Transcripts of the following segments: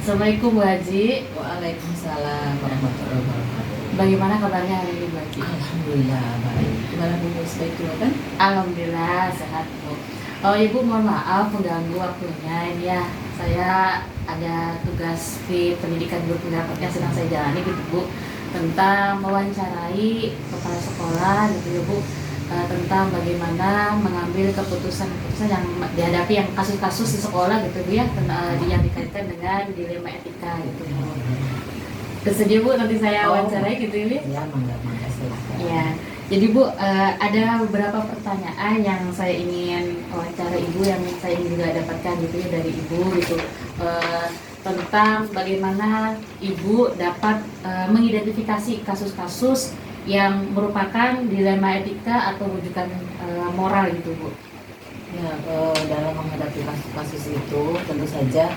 Assalamualaikum Bu Haji. Waalaikumsalam warahmatullahi wabarakatuh. Bagaimana kabarnya hari ini Bu Haji? Alhamdulillah baik. Gimana Bu baik juga kan? Alhamdulillah sehat Bu. Oh Ibu mohon maaf mengganggu waktunya ini ya. Saya ada tugas di pendidikan guru pendapat yang sedang saya jalani gitu Bu, tentang mewawancarai kepala sekolah gitu ya Bu, tentang bagaimana mengambil keputusan-keputusan yang dihadapi yang kasus-kasus di sekolah gitu Bu ya, yang dikaitkan dengan dilema etika gitu Bu. Bersedia Bu nanti saya wawancarai gitu ya Bu? Ya, mangga silakan. Ya, jadi Bu, ada beberapa pertanyaan yang saya ingin wawancara Ibu, yang saya ingin juga dapatkan gitu ya dari Ibu gitu, tentang bagaimana Ibu dapat mengidentifikasi kasus-kasus yang merupakan dilema etika atau rujukan moral gitu Bu. Ya, dalam menghadapi kasus-kasus itu tentu saja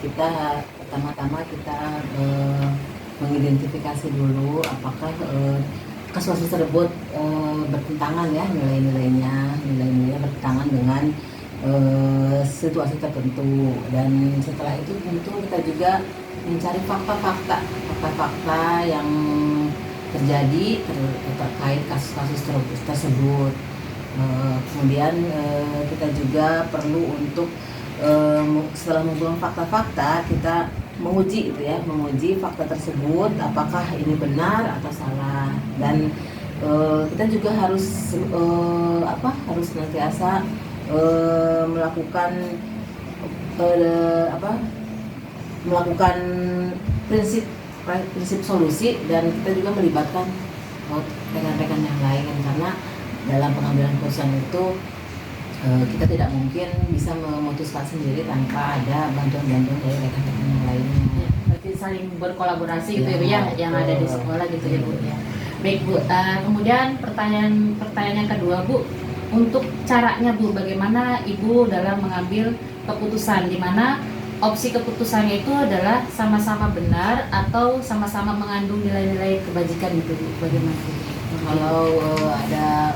kita pertama-tama kita mengidentifikasi dulu apakah kasus tersebut bertentangan ya nilai-nilainya bertentangan dengan situasi tertentu, dan setelah itu tentu kita juga mencari fakta-fakta yang terjadi terkait kasus-kasus tersebut. Kemudian kita juga perlu untuk setelah membuang fakta-fakta, kita menguji gitu ya, menguji fakta tersebut apakah ini benar atau salah, dan kita juga harus harus senantiasa melakukan melakukan prinsip solusi, dan kita juga melibatkan rekan-rekan yang lain, karena dalam pengambilan keputusan itu kita tidak mungkin bisa memutuskan sendiri tanpa ada bantuan-bantuan dari rekan-rekan yang lainnya. Ya, berarti saling berkolaborasi gitu ya Bu ya, yang ada di sekolah gitu ya Bu ya. Baik Bu, kemudian pertanyaan yang kedua Bu, untuk caranya Bu, bagaimana Ibu dalam mengambil keputusan, di mana opsi keputusannya itu adalah sama-sama benar atau sama-sama mengandung nilai-nilai kebajikan gitu Bu, bagaimana Bu? Kalau ada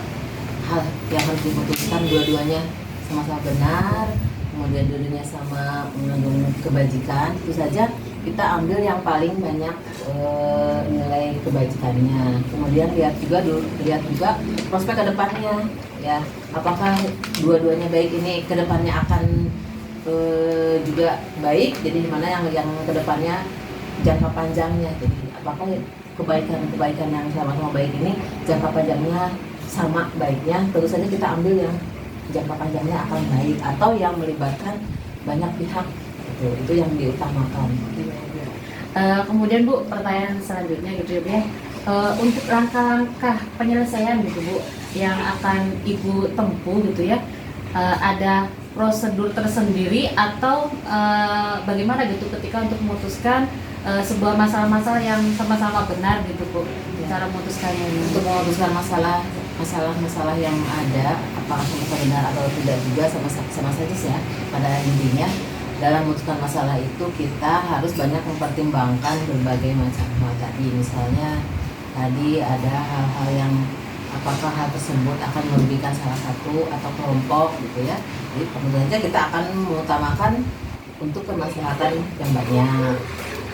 hal yang harus diputuskan dua-duanya sama-sama benar, kemudian dua-duanya sama mengandung kebajikan, tentu saja kita ambil yang paling banyak nilai kebajikannya. Kemudian lihat juga prospek kedepannya ya, apakah dua-duanya baik, ini kedepannya akan juga baik, jadi dimana yang kedepannya jangka panjangnya, jadi apakah kebaikan yang sama-sama baik ini jangka panjangnya sama baiknya, tentu saja kita ambil yang jangka panjangnya akan baik atau yang melibatkan banyak pihak, itu yang diutamakan. Kemudian Bu, pertanyaan selanjutnya gitu ya Bu ya, untuk langkah-langkah penyelesaian gitu Bu yang akan Ibu tempuh gitu ya, ada prosedur tersendiri atau bagaimana gitu ketika untuk memutuskan sebuah masalah-masalah yang sama-sama benar gitu Bu, cara memutuskannya ini? Untuk memutuskan masalah yang ada, apakah sama benar atau tidak juga sama saja ya, pada intinya dalam memutuskan masalah itu kita harus banyak mempertimbangkan berbagai macam hal tadi. Misalnya tadi ada hal-hal yang apakah hal tersebut akan merugikan salah satu atau kelompok gitu ya, jadi tentu saja kita akan mengutamakan untuk kemaslahatan yang banyak.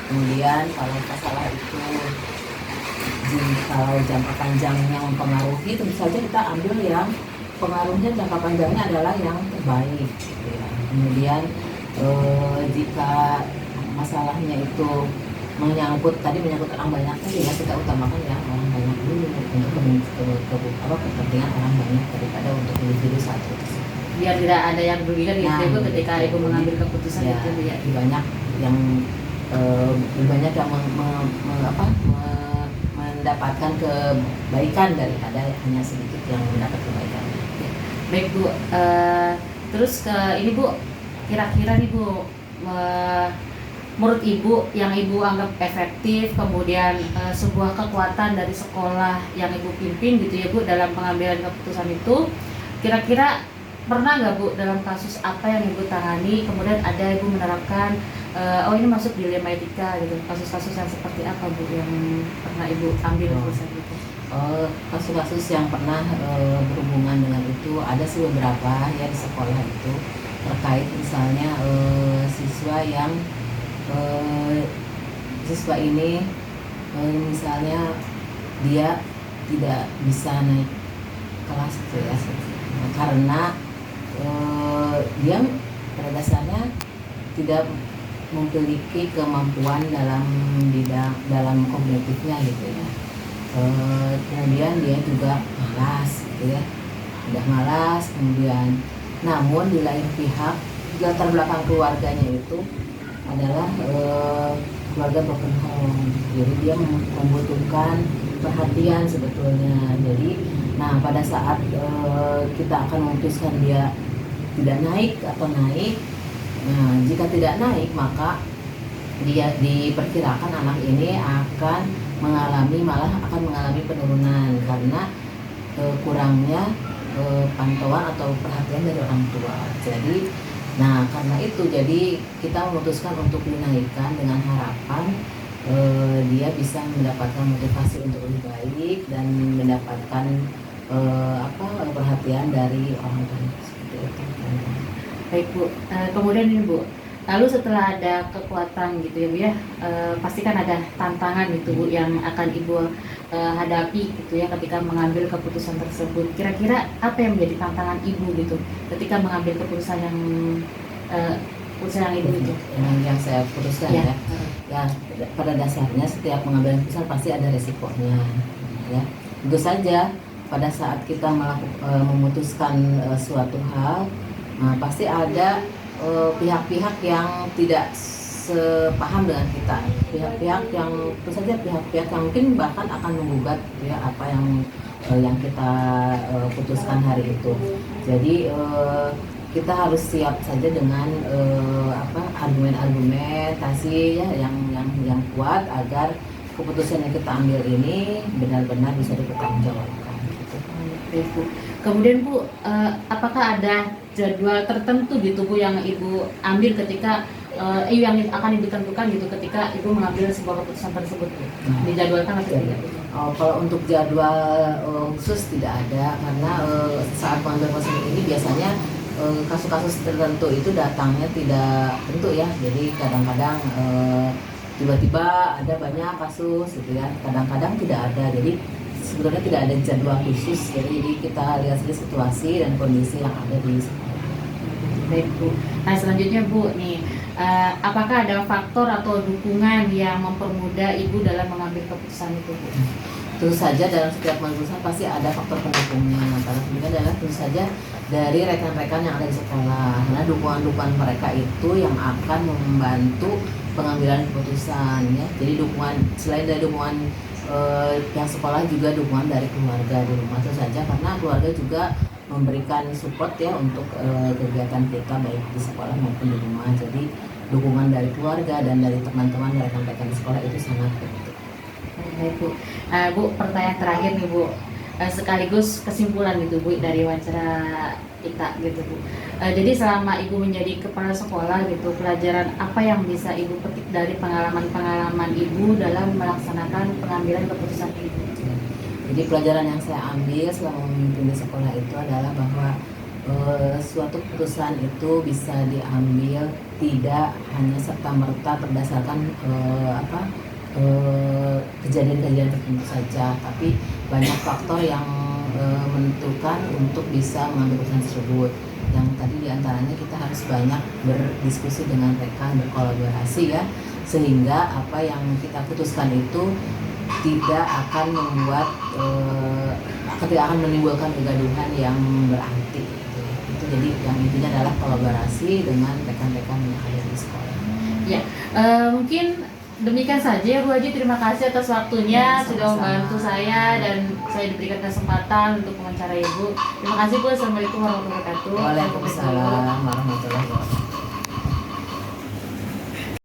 Kemudian kalau masalah itu kalau jangka panjangnya mempengaruhi, tentu saja kita ambil yang pengaruhnya jangka panjangnya adalah yang terbaik gitu ya. Kemudian jika masalahnya itu menyangkut orang banyak tadi ya, kita utamakan ya orang banyak dulu untuk kepentingan orang banyak daripada untuk individu satu, biar tidak ada yang merugikan gitu ya Bu ketika Ibu mengambil keputusan ya, itu ya. lebih banyak yang mendapatkan kebaikan daripada hanya sedikit yang mendapat kebaikan. Baik Bu, terus ini Bu, kira-kira nih Bu, menurut Ibu yang Ibu anggap efektif, kemudian sebuah kekuatan dari sekolah yang Ibu pimpin gitu ya Bu dalam pengambilan keputusan itu, kira-kira pernah nggak Bu dalam kasus apa yang Ibu tangani kemudian ada Ibu menerapkan ini masuk dilema etika gitu, kasus-kasus yang seperti apa Bu yang pernah Ibu ambil keputusan gitu? Kasus-kasus yang pernah berhubungan dengan itu ada sih beberapa ya di sekolah itu, terkait misalnya siswa yang eh, siswa ini misalnya dia tidak bisa naik kelas gitu ya. Nah, karena dia pada dasarnya tidak memiliki kemampuan dalam kognitifnya gitu ya. Kemudian dia juga malas gitu ya, udah malas. Kemudian namun di lain pihak latar belakang keluarganya itu adalah keluarga broken home, jadi dia membutuhkan perhatian sebetulnya. Jadi nah pada saat kita akan memutuskan dia tidak naik atau naik, nah jika tidak naik maka dia diperkirakan anak ini akan mengalami penurunan karena kurangnya pantauan atau perhatian dari orang tua. Jadi nah karena itu jadi kita memutuskan untuk dinaikkan dengan harapan dia bisa mendapatkan motivasi untuk lebih baik dan mendapatkan perhatian dari orang tua seperti itu. Baik Bu, kemudian ini Bu, lalu setelah ada kekuatan gitu ya Bu ya, pasti kan ada tantangan gitu Bu yang akan Ibu hadapi gitu ya ketika mengambil keputusan tersebut. Kira-kira apa yang menjadi tantangan Ibu gitu ketika mengambil keputusan yang itu gitu? Yang saya putuskan ya. Ya pada dasarnya setiap mengambil keputusan pasti ada resikonya ya. Tentu saja pada saat kita memutuskan suatu hal, pasti ada pihak-pihak yang tidak sepaham dengan kita, pihak-pihak yang tentu saja pihak-pihak yang mungkin bahkan akan menggugat ya apa yang kita putuskan hari itu. Jadi kita harus siap saja dengan argumentasi ya yang kuat agar keputusan yang kita ambil ini benar-benar bisa dipertanggungjawabkan. Bu. Kemudian Bu, apakah ada jadwal tertentu gitu Bu yang Ibu ambil ketika yang akan Ibu tentukan gitu ketika Ibu mengambil sebuah keputusan tersebut Bu? Dijadwalkan atau tidak? Kalau untuk jadwal khusus tidak ada, karena saat mengambil keputusan ini biasanya kasus-kasus tertentu itu datangnya tidak tentu ya. Jadi kadang-kadang tiba-tiba ada banyak kasus gitu ya, kadang-kadang tidak ada. Jadi sebetulnya tidak ada jadwal khusus, jadi kita lihat saja situasi dan kondisi yang ada di sekolah. Baik Bu. Nah selanjutnya Bu nih, apakah ada faktor atau dukungan yang mempermudah Ibu dalam mengambil keputusan itu Bu? Tentu saja dalam setiap keputusan pasti ada faktor pendukungnya. Salah satunya adalah tentu saja dari rekan-rekan yang ada di sekolah. Karena dukungan-dukungan mereka itu yang akan membantu pengambilan keputusan ya. Jadi dukungan selain dari dukungan yang sekolah juga dukungan dari keluarga di rumah itu saja, karena keluarga juga memberikan support ya untuk kegiatan kita baik di sekolah maupun di rumah. Jadi dukungan dari keluarga dan dari teman-teman dan rekan-rekan di sekolah itu sangat penting. Baik Bu. Bu, pertanyaan terakhir nih Bu, sekaligus kesimpulan gitu Bu dari wawancara kita gitu Bu. Jadi selama Ibu menjadi kepala sekolah gitu, pelajaran apa yang bisa Ibu petik dari pengalaman Ibu dalam melaksanakan pengambilan keputusan Ibu? Jadi pelajaran yang saya ambil selama memimpin di sekolah itu adalah bahwa suatu keputusan itu bisa diambil tidak hanya serta-merta berdasarkan kejadian-kejadian tertentu saja, tapi banyak faktor yang menentukan untuk bisa mengambil keputusan tersebut. Yang tadi diantaranya kita harus banyak berdiskusi dengan rekan, berkolaborasi ya, sehingga apa yang kita putuskan itu tidak akan menimbulkan kegaduhan yang berarti gitu. Itu jadi yang intinya adalah kolaborasi dengan rekan-rekan yang ada di sekolah. Ya, mungkin demikian saja ya Bu Haji, terima kasih atas waktunya sudah membantu saya dan saya diberikan kesempatan untuk mewawancara Ibu. Terima kasih Bu. Assalamualaikum warahmatullahi wabarakatuh. Waalaikumsalam warahmatullahi wabarakatuh.